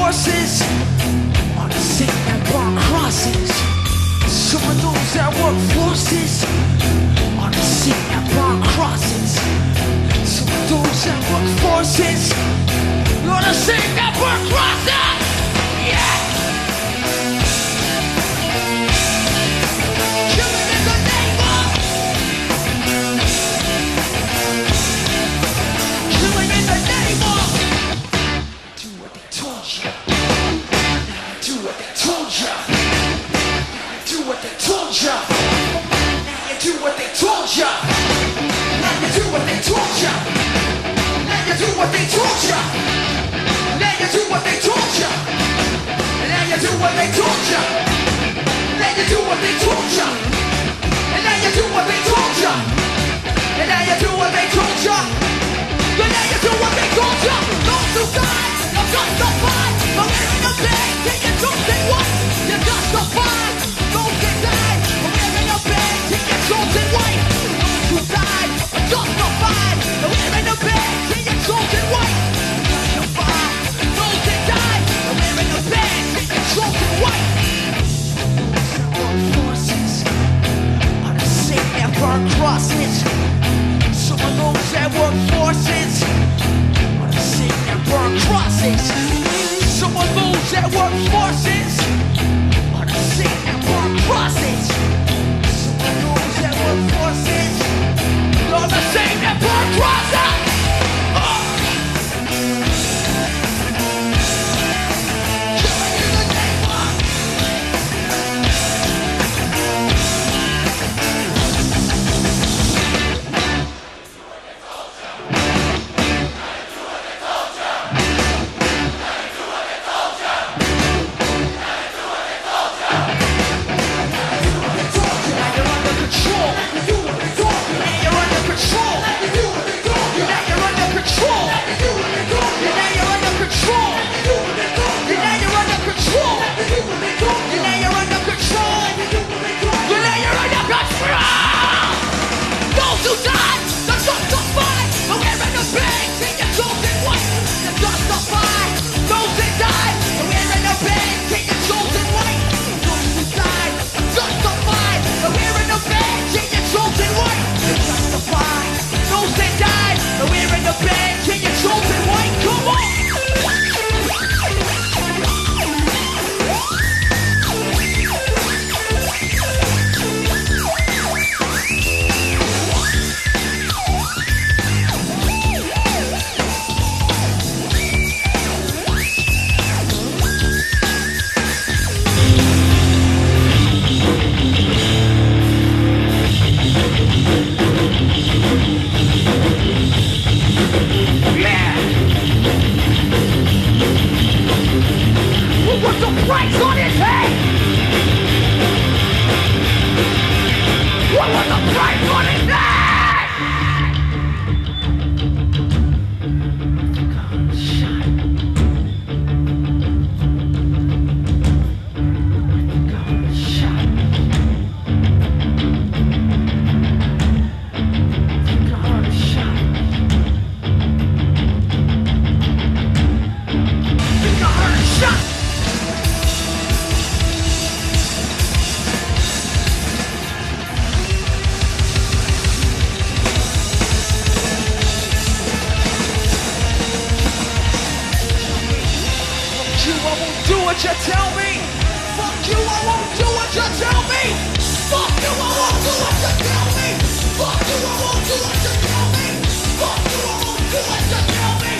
forces are the same that burn crosses. Some of those that work forces are the same that burn crosses. Some of those that work forces are the same that burn crosses. Yeah. Killing in the name of. Killing in the name of. Do what they told you. Do what they told you. Do what they told you. Now you do what they told you. Now you do what they told you. Now you do what they told you. Now you do what they told you. Now you do what they told you. Now you do what they told you. And now you do what they told you. And now you do what they told you. And now you do what they told you. Those who died are justified. But we're in the bed, take your chosen one. You're justified. Those that died, but we're in the bed, take your chosen wife. Those who died are justified. But we're in the bed, take your chosen wife. Justified. Those that died, but we're in the bed, take your chosen wife. Forces are the same that burn crosses. Some of those that work forces are the same that burn crosses. Some of those that work forces are the same that burn crosses. Some of those that work forces are the same that burn crosses. Killing in the name of. Fuck you, I won't do what you tell me.